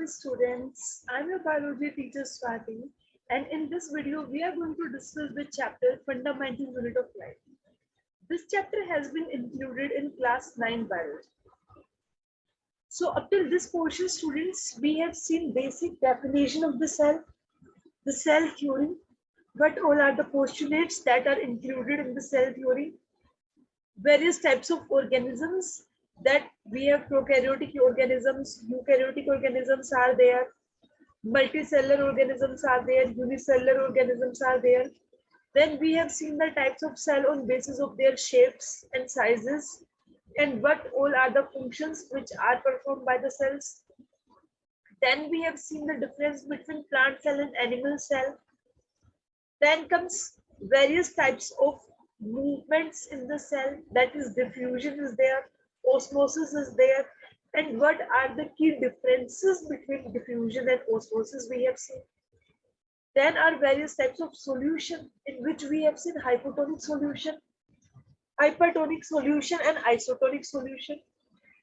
morning, students. I'm your biology teacher Swathi, and in this video, we are going to discuss the chapter Fundamental Unit of Life. This chapter has been included in class 9 biology. So, up till this portion, students, we have seen basic definition of the cell theory, what all are the postulates that are included in the cell theory, various types of organisms that we have prokaryotic organisms, eukaryotic organisms are there, multicellular organisms are there, unicellular organisms are there. Then we have seen the types of cell on basis of their shapes and sizes and what all are the functions which are performed by the cells. Then we have seen the difference between plant cell and animal cell. Then comes various types of movements in the cell, that is diffusion is there, osmosis is there, and what are the key differences between diffusion and osmosis we have seen. Then are various types of solution in which we have seen hypotonic solution, hypertonic solution and isotonic solution.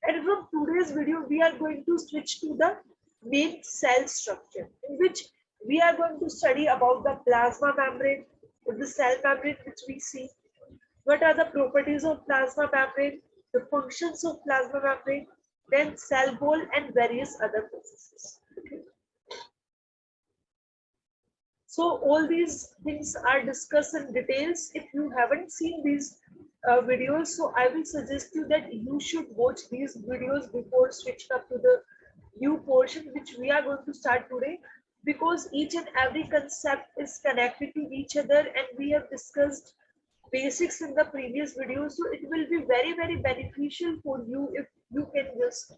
And from today's video, we are going to switch to the main cell structure in which we are going to study about the plasma membrane, the cell membrane which we see. What are the properties of plasma membrane, the functions of plasma membrane, then cell wall and various other processes. Okay. So all these things are discussed in details. If you haven't seen these videos, so I will suggest you that you should watch these videos before switching up to the new portion which we are going to start today, because each and every concept is connected to each other and we have discussed basics in the previous video. So it will be very beneficial for you if you can just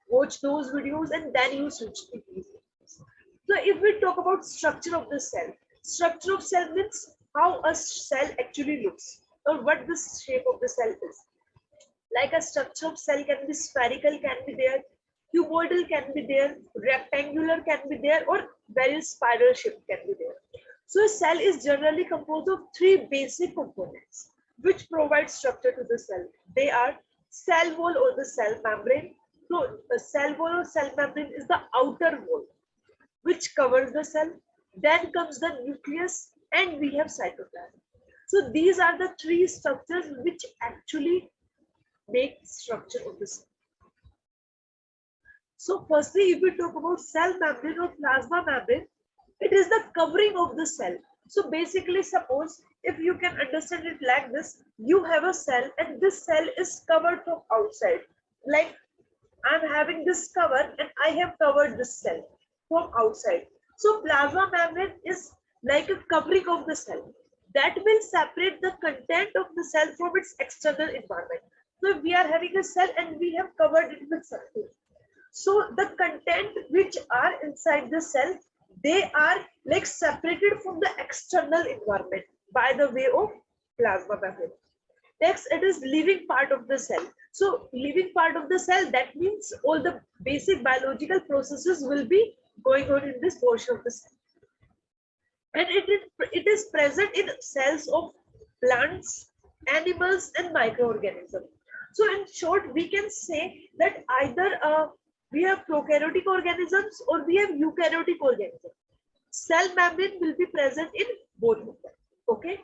watch those videos and then you switch to these videos. So if we talk about structure of the cell, structure of cell means how a cell actually looks or what the shape of the cell is. Like a structure of cell can be spherical, can be there, cuboidal can be there, rectangular can be there, or various spiral shape can be there. So a cell is generally composed of three basic components which provide structure to the cell. They are cell wall or the cell membrane. So the cell wall or cell membrane is the outer wall which covers the cell. Then comes the nucleus and we have cytoplasm. So these are the three structures which actually make structure of the cell. So firstly, if we talk about cell membrane or plasma membrane, it is the covering of the cell. So basically, suppose if you can understand it like this, you have a cell and this cell is covered from outside. Like I'm having this cover and I have covered this cell from outside. So plasma membrane is like a covering of the cell that will separate the content of the cell from its external environment. So we are having a cell and we have covered it with something. So the content which are inside the cell, they are like separated from the external environment by the way of plasma membrane. Next, it is living part of the cell. So living part of the cell, that means all the basic biological processes will be going on in this portion of the cell. And it is present in cells of plants, animals and microorganisms. So in short, we can say that either we have prokaryotic organisms or we have eukaryotic organisms. Cell membrane will be present in both of them. Okay.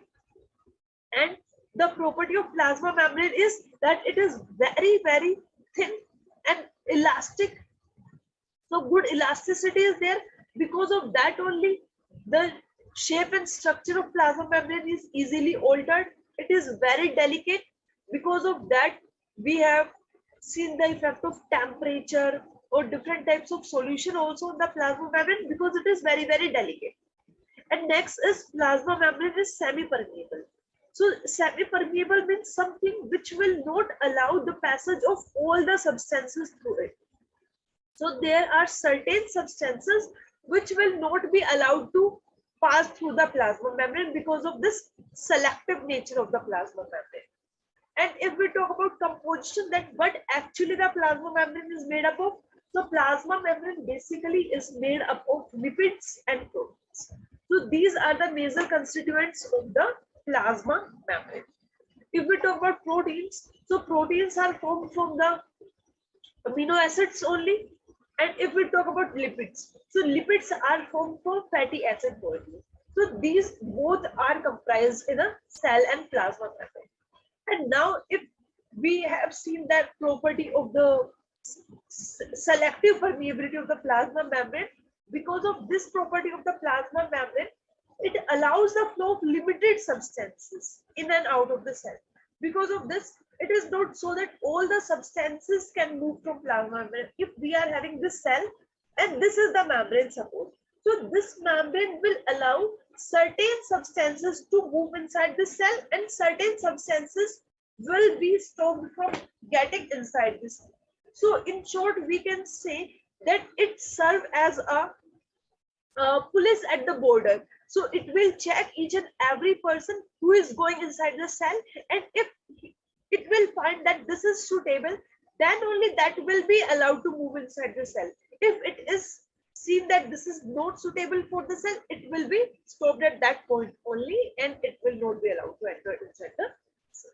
And the property of plasma membrane is that it is very thin and elastic. So good elasticity is there. Because of that only the shape and structure of plasma membrane is easily altered. It is very delicate. Because of that we have seen the effect of temperature or different types of solution also in the plasma membrane because it is very delicate. And next is plasma membrane is semi-permeable. So semi-permeable means something which will not allow the passage of all the substances through it. So there are certain substances which will not be allowed to pass through the plasma membrane because of this selective nature of the plasma membrane. And if we talk about composition, that what actually the plasma membrane is made up of, so plasma membrane basically is made up of lipids and proteins. So these are the major constituents of the plasma membrane. If we talk about proteins, so proteins are formed from the amino acids only, And if we talk about lipids, so lipids are formed from fatty acid molecules. So these both are comprised in a cell and plasma membrane. And now if we have seen that property of the selective permeability of the plasma membrane, because of this property of the plasma membrane, it allows the flow of limited substances in and out of the cell. Because of this, it is not so that all the substances can move from plasma membrane. If we are having this cell and this is the membrane support, so this membrane will allow certain substances to move inside the cell and certain substances will be stopped from getting inside this cell. So in short, we can say that it serves as a police at the border. So it will check each and every person who is going inside the cell, and if it will find that this is suitable, then only that will be allowed to move inside the cell. If it is seen that this is not suitable for the cell, it will be stopped at that point only, and it will not be allowed to enter inside the cell.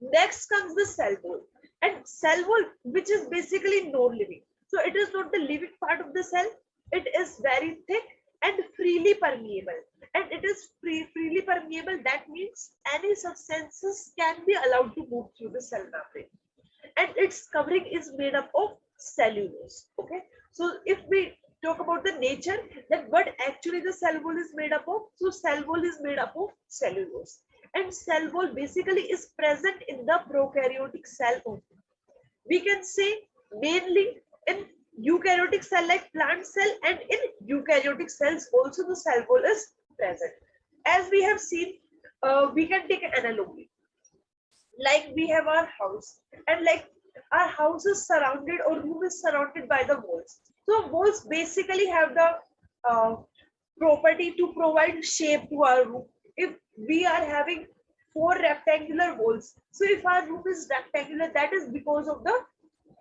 Next comes the cell wall, and cell wall, which is basically non-living. So it is not the living part of the cell. It is very thick and freely permeable. And it is freely permeable. That means any substances can be allowed to move through the cell membrane. And its covering is made up of cellulose. Okay. So if we talk about the nature, that what actually the cell wall is made up of. So cell wall is made up of cellulose. And cell wall basically is present in the prokaryotic cell only. We can say mainly in eukaryotic cell like plant cell, and in eukaryotic cells also the cell wall is present. As we have seen, we can take an analogy. Like we have our house, and like our house is surrounded, or room is surrounded by the walls. So walls basically have the property to provide shape to our room. If we are having 4 rectangular walls, so if our room is rectangular, that is because of the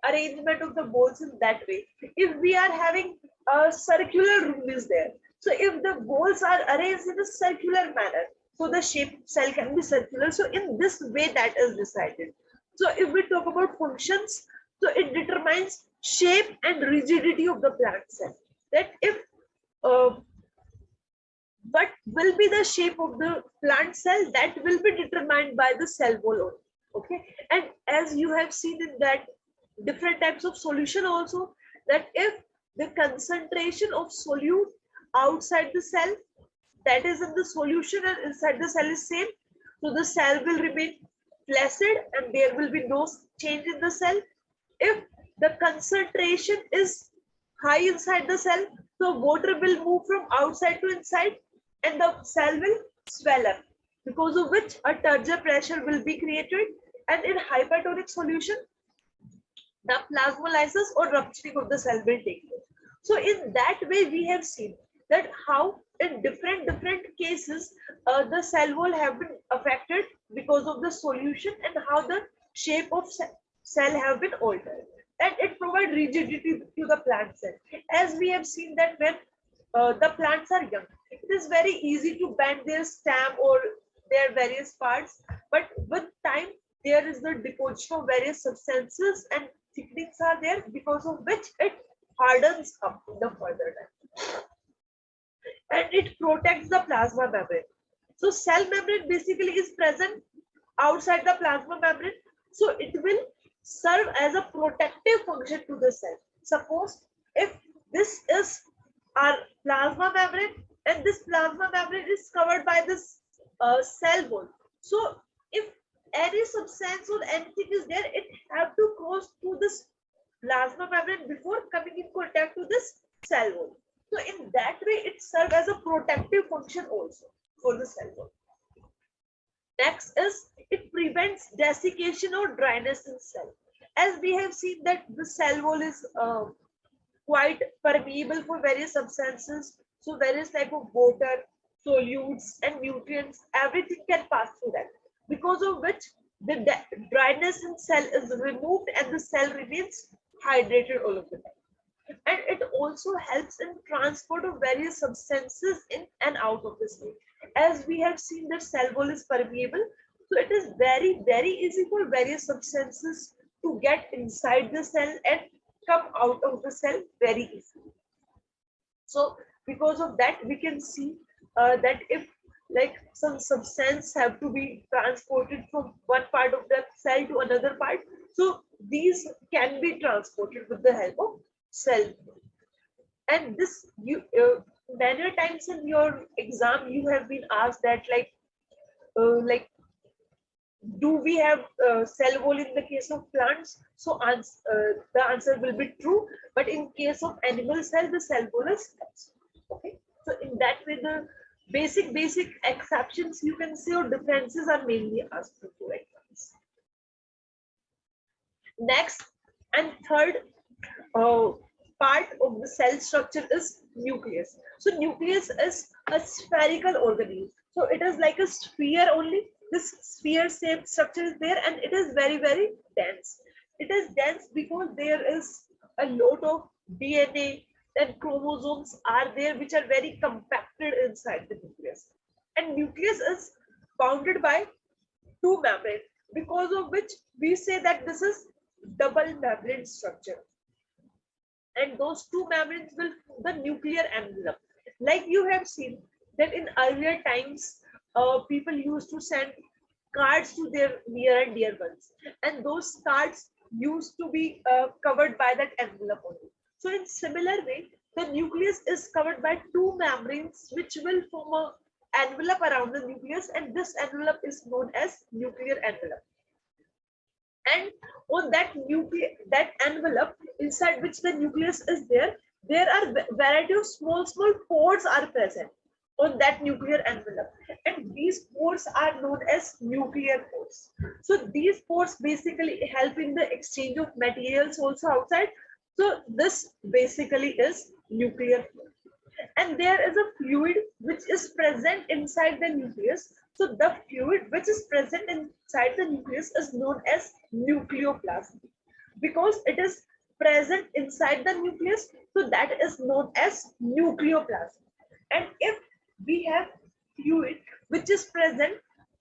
arrangement of the walls in that way. If we are having a circular room is there, so if the walls are arranged in a circular manner, so the shape cell can be circular. So in this way that is decided. So if we talk about functions, so it determines shape and rigidity of the plant cell. That if what will be the shape of the plant cell, that will be determined by the cell wall only. Okay, and as you have seen in that different types of solution also, that if the concentration of solute outside the cell, that is in the solution, and inside the cell is same, so the cell will remain flaccid and there will be no change in the cell. If the concentration is high inside the cell, so water will move from outside to inside and the cell will swell up, because of which a turgor pressure will be created, and in hypertonic solution the plasmolysis or rupturing of the cell will take place. So in that way we have seen that how in different cases the cell wall have been affected because of the solution, and how the shape of cell have been altered, and it provides rigidity to the plant cell. As we have seen that when the plants are young, it is very easy to bend their stem or their various parts, but with time there is the deposition of various substances and thickenings are there, because of which it hardens up in the further time, and it protects the plasma membrane. So cell membrane basically is present outside the plasma membrane, so it will serve as a protective function to the cell. Suppose if this is our plasma membrane and this plasma membrane is covered by this cell wall, so if any substance or anything is there, it have to cross through this plasma membrane before coming in contact to this cell wall. So in that way it serves as a protective function also for the cell wall. Next is it prevents desiccation or dryness in cell. As we have seen that the cell wall is quite permeable for various substances, so various type of water, solutes and nutrients, everything can pass through that, because of which the dryness in cell is removed and the cell remains hydrated all of the time. And it also helps in transport of various substances in and out of the cell. As we have seen that cell wall is permeable, so it is very easy for various substances to get inside the cell and come out of the cell very easily. So because of that, we can see that if like some substance have to be transported from one part of the cell to another part, so these can be transported with the help of cell. And this you many times in your exam you have been asked that like do we have cell wall in the case of plants? So the answer will be true, but in case of animal cell, the cell wall is absent. Okay, so in that way, the basic exceptions you can say or differences are mainly asked before exams. Next and third uh, part of the cell structure is nucleus. So nucleus is a spherical organism. So it is like a sphere only. This sphere shaped structure is there and it is very dense. It is dense because there is a lot of DNA and chromosomes are there which are very compacted inside the nucleus. And nucleus is bounded by two membranes, because of which we say that this is double membrane structure. And those two membranes will form the nuclear envelope. Like you have seen that in earlier times, people used to send cards to their near and dear ones, and those cards used to be covered by that envelope only. So in similar way, the nucleus is covered by two membranes which will form a envelope around the nucleus, and this envelope is known as nuclear envelope. And on that envelope inside which the nucleus is there are variety of small pores are present on that nuclear envelope, and these pores are known as nuclear pores. So these pores basically help in the exchange of materials also outside. So this basically is nuclear pore. And there is a fluid which is present inside the nucleus. So the fluid which is present inside the nucleus is known as nucleoplasm. Because it is present inside the nucleus, so that is known as nucleoplasm. And if we have fluid which is present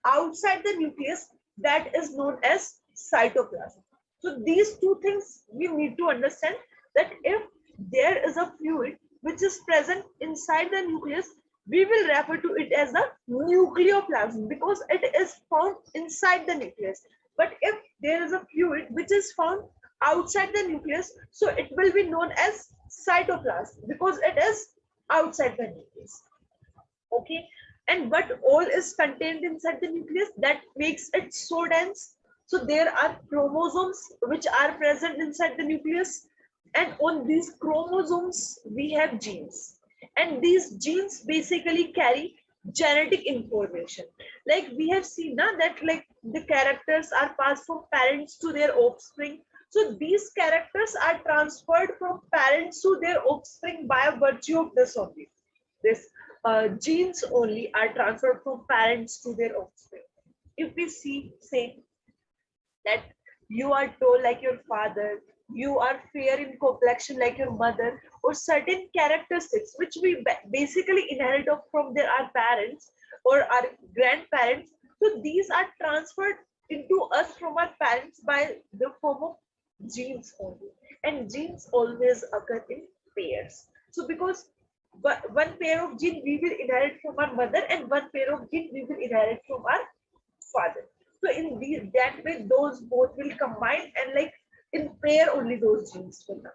outside the nucleus, that is known as cytoplasm. So these two things we need to understand, that if there is a fluid which is present inside the nucleus, we will refer to it as the nucleoplasm because it is found inside the nucleus. But if there is a fluid which is found outside the nucleus, so it will be known as cytoplasm because it is outside the nucleus. Okay, and what all is contained inside the nucleus that makes it so dense? So there are chromosomes which are present inside the nucleus, and on these chromosomes we have genes, and these genes basically carry genetic information. Like we have seen now that like the characters are passed from parents to their offspring. So these characters are transferred from parents to their offspring by virtue of this only. This genes only are transferred from parents to their offspring. If we say that you are tall like your father, you are fair in complexion like your mother, or certain characteristics which we basically inherit from our parents or our grandparents. So these are transferred into us from our parents by the form of genes only, and genes always occur in pairs. So because one pair of gene we will inherit from our mother, and one pair of gene we will inherit from our father. So in that way, those both will combine, and like in pair only those genes will come.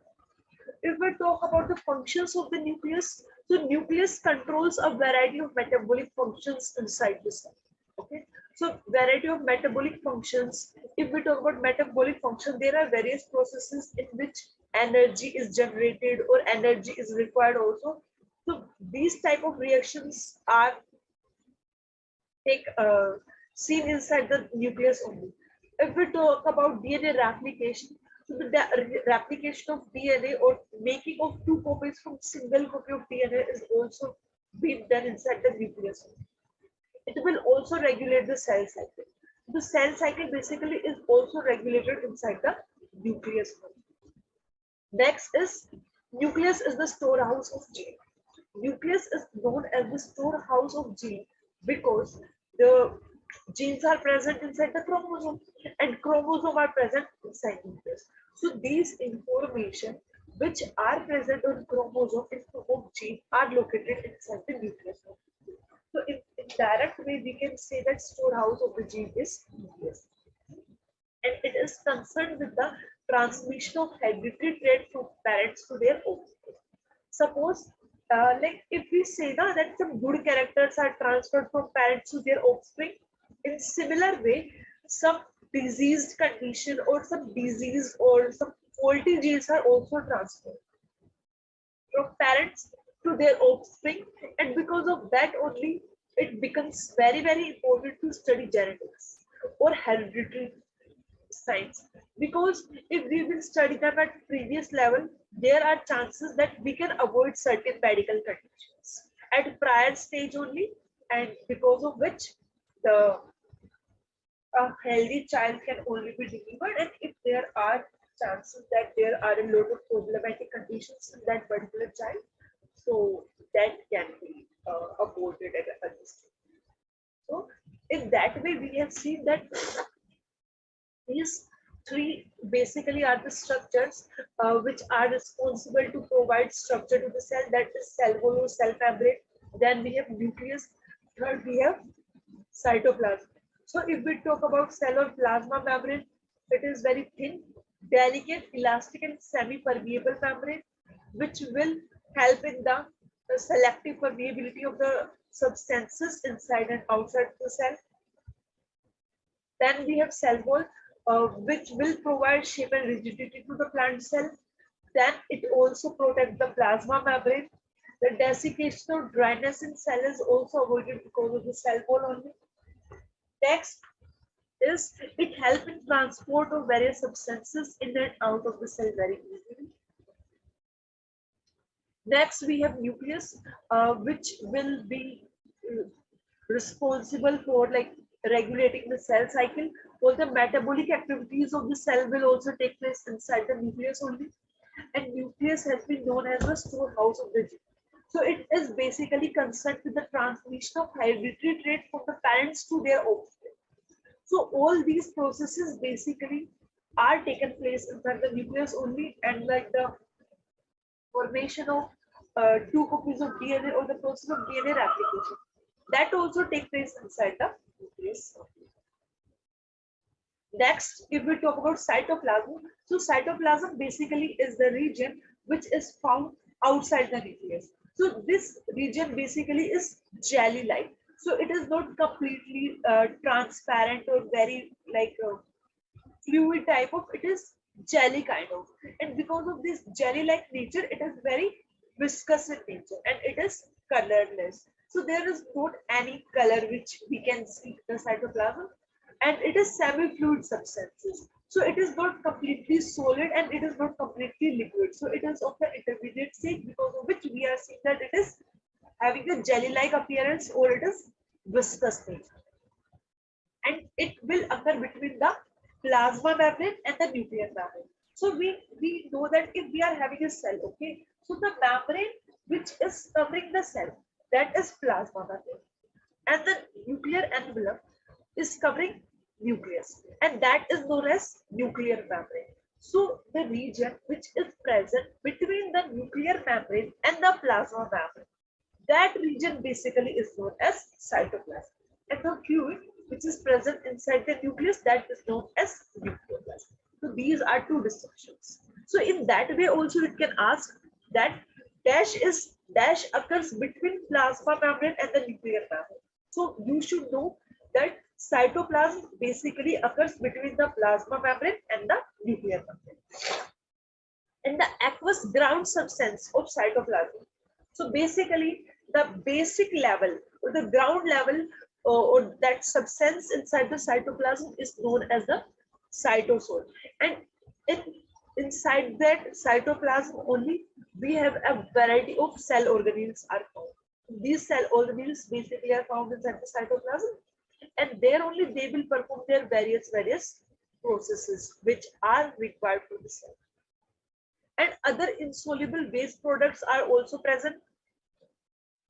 If we talk about the functions of the nucleus, so nucleus controls a variety of metabolic functions inside the cell. Okay, so variety of metabolic functions. If we talk about metabolic function, there are various processes in which energy is generated or energy is required also. So these type of reactions are seen inside the nucleus only. If we talk about DNA replication, so the replication of DNA or making of two copies from single copy of DNA is also being done inside the nucleus. It will also regulate the cell cycle. The cell cycle basically is also regulated inside the nucleus. Next is nucleus is the storehouse of gene. Nucleus is known as the storehouse of gene because the genes are present inside the chromosome and chromosome are present inside nucleus. So these information which are present on chromosome in form of gene are located inside the nucleus. So in direct way, we can say that storehouse of the gene is nucleus. And it is concerned with the transmission of hereditary trait from parents to their offspring. Suppose, like if we say that some good characters are transferred from parents to their offspring, in similar way, some diseased condition or some disease or some faulty genes are also transferred from parents to their offspring, and because of that only it becomes very important to study genetics or hereditary science, because if we will study them at previous level, there are chances that we can avoid certain medical conditions at prior stage only, and because of which the a healthy child can only be delivered, and if there are chances that there are a lot of problematic conditions in that particular child, so that can be aborted at a early stage. So in that way we have seen that these three basically are the structures which are responsible to provide structure to the cell, that is cell wall or cell membrane. Then we have nucleus. Third, we have cytoplasm. So if we talk about cell or plasma membrane, it is very thin, delicate, elastic and semi-permeable membrane, which will help in the selective permeability of the substances inside and outside the cell. Then we have cell wall, which will provide shape and rigidity to the plant cell. Then it also protects the plasma membrane. The desiccation or dryness in cell is also avoided because of the cell wall only. Next is it helps in transport of various substances in and out of the cell very easily. Next, we have nucleus, which will be responsible for like regulating the cell cycle. All the metabolic activities of the cell will also take place inside the nucleus only. And nucleus has been known as the storehouse of the gene. So it is basically concerned with the transmission of hereditary traits from the parents to their offspring. So all these processes basically are taken place inside the nucleus only, and like the formation of two copies of DNA or the process of DNA replication, that also takes place inside the nucleus. Next, if we talk about cytoplasm, so cytoplasm basically is the region which is found outside the nucleus. So this region basically is jelly-like. So it is not completely transparent or very like fluid type of, it is jelly kind of, and because of this jelly like nature it is very viscous in nature and it is colorless. So there is not any color which we can see in the cytoplasm, and it is semi-fluid substances, so it is not completely solid and it is not completely liquid, so it is of the intermediate state, because of which we are seeing that it is having a jelly like appearance or it is viscous nature, and it will occur between the plasma membrane and the nuclear membrane. So we know that if we are having a cell, okay, so the membrane which is covering the cell, that is plasma membrane, and the nuclear envelope is covering nucleus, and that is known as nuclear membrane. So the region which is present between the nuclear membrane and the plasma membrane, that region basically is known as cytoplasm, and the fluid which is present inside the nucleus, that is known as nucleoplasm. So these are two distinctions. So in that way also it can ask that dash occurs between plasma membrane and the nuclear membrane. So you should know that cytoplasm basically occurs between the plasma membrane and the nuclear membrane. And the aqueous ground substance of cytoplasm. So basically the basic level or the ground level or that substance inside the cytoplasm is known as the cytosol. And inside that cytoplasm only we have a variety of cell organelles are found. These cell organelles basically are found inside the cytoplasm, and there only they will perform their various processes which are required for the cell. And other insoluble waste products are also present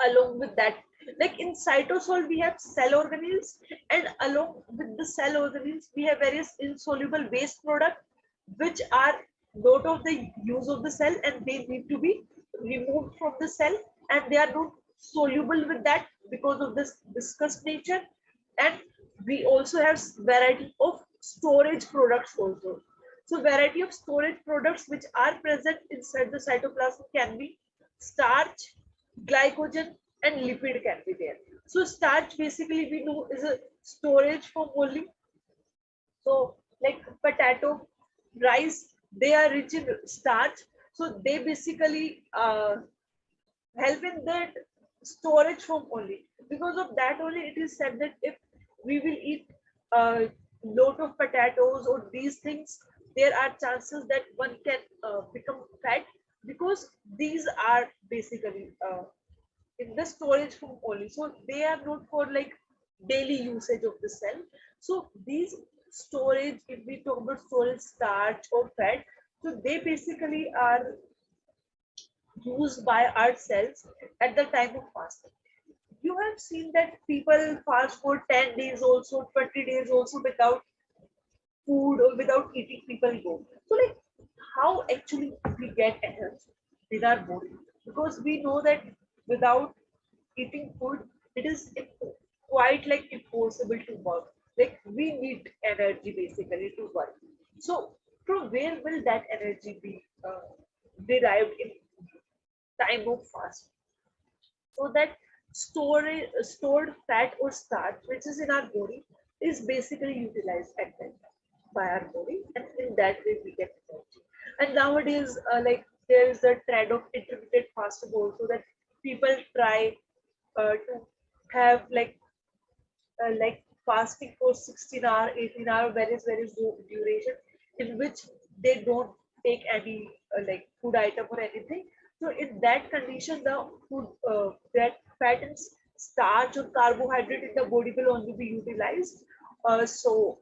along with that. Like in cytosol we have cell organelles, and along with the cell organelles we have various insoluble waste products which are lot of the use of the cell, and they need to be removed from the cell, and they are not soluble with that because of this viscous nature. And we also have variety of storage products also. So variety of storage products which are present inside the cytoplasm can be starch, glycogen, and lipid can be there. So starch basically we know is a storage form only. So like potato, rice, they are rich in starch. So they basically help in that storage form only. Because of that only it is said that if we will eat a lot of potatoes or these things, there are chances that one can become fat, because these are basically in the storage form only. So they are not for like daily usage of the cell. So these storage, if we talk about storage starch or fat, so they basically are used by our cells at the time of fasting. You have seen that people fast for 10 days also, 20 days also without food or without eating, people go. So like how actually we get energy in our body? Because we know that without eating food, it is quite like impossible to work. Like we need energy basically to work. So from where will that energy be derived in time of fast? So that stored fat or starch which is in our body is basically utilized at that time by our body, and in that way we get energy. And nowadays like there is a trend of intermittent fasting also, that people try to have like fasting for 16 hour, 18-hour, various duration, in which they don't take any like food item or anything. So in that condition, the food that fat and starch or carbohydrate in the body will only be utilized, so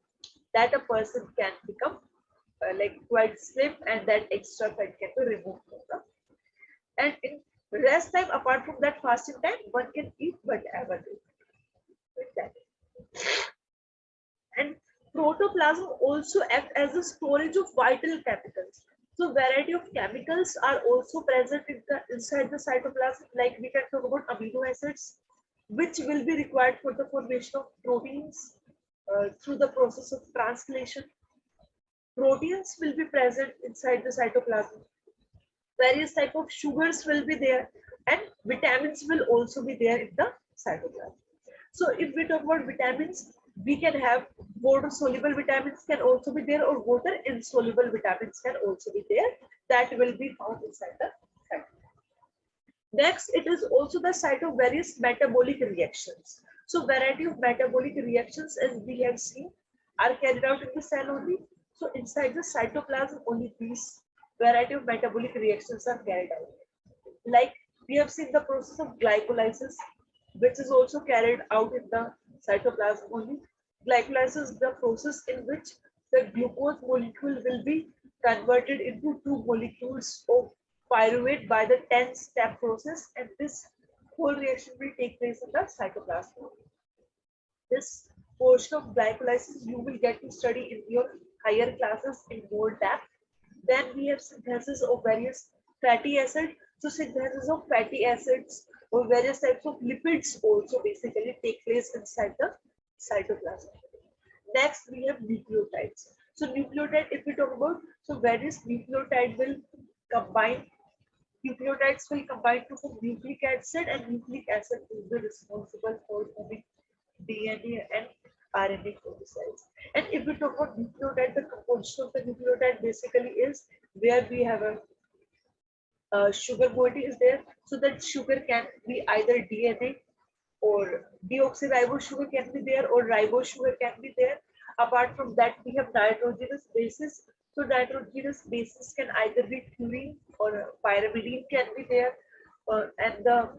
that a person can become like quite slim, and that extra fat can be removed from the. And in rest time, apart from that fasting time, one can eat whatever they want with that. And protoplasm also act as a storage of vital chemicals. So variety of chemicals are also present inside the cytoplasm. Like we can talk about amino acids, which will be required for the formation of proteins through the process of translation. Proteins will be present inside the cytoplasm. Various type of sugars will be there, and vitamins will also be there in the cytoplasm. So if we talk about vitamins, we can have water soluble vitamins can also be there, or water insoluble vitamins can also be there, that will be found inside the cytoplasm. Next, it is also the site of various metabolic reactions. So variety of metabolic reactions, as we have seen, are carried out in the cell only. So inside the cytoplasm, only these variety of metabolic reactions are carried out. Like we have seen the process of glycolysis, which is also carried out in the cytoplasm only. Glycolysis is the process in which the glucose molecule will be converted into two molecules of pyruvate by the 10-step process, and this whole reaction will take place in the cytoplasm. This portion of glycolysis you will get to study in your higher classes in more depth. Then we have synthesis of various fatty acids. So synthesis of fatty acids or various types of lipids also basically take place inside the cytoplasm. Next, we have nucleotides. So nucleotide, if we talk about, so various nucleotide will combine. Nucleotides will combine to form nucleic acid, and nucleic acid will be responsible for forming DNA and RNA for the cells. And if we talk about nucleotide, the composition of the nucleotide basically is where we have a sugar moiety is there. So that sugar can be either DNA or deoxyribose sugar can be there, or ribose sugar can be there. Apart from that, we have nitrogenous bases. So nitrogenous bases can either be purine or pyrimidine can be there. And the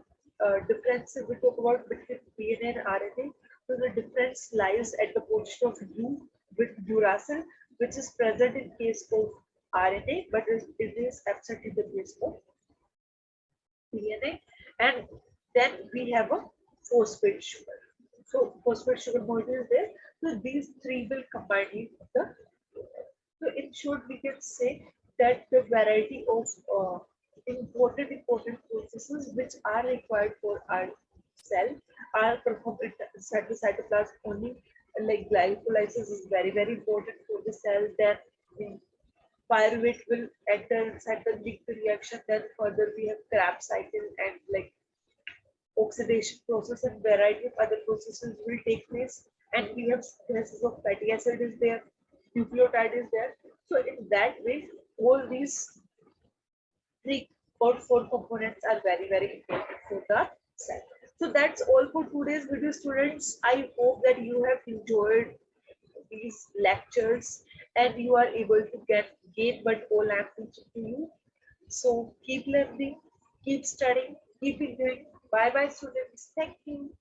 difference if we talk about between DNA and RNA, so the difference lies at the position of U with uracil, which is present in case of RNA, but it is absent in the case of DNA. And then we have a phosphate sugar. So phosphate sugar molecule is there. So these three will combine in the. So in short, we can say that the variety of important processes which are required for our cell are performed inside the cytoplasm only. Like glycolysis is very important for the cell. Then the pyruvate will enter inside the link reaction. Then further we have Krebs cycle and like oxidation process and variety of other processes will take place. And we have synthesis of fatty acid is there, nucleotide is there. So in that way, all these three or four components are very important for the cell. So that's all for today's video, students. I hope that you have enjoyed these lectures and you are able to gain what all I'm teaching to you. So keep learning, keep studying, keep enjoying. Bye bye, students. Thank you.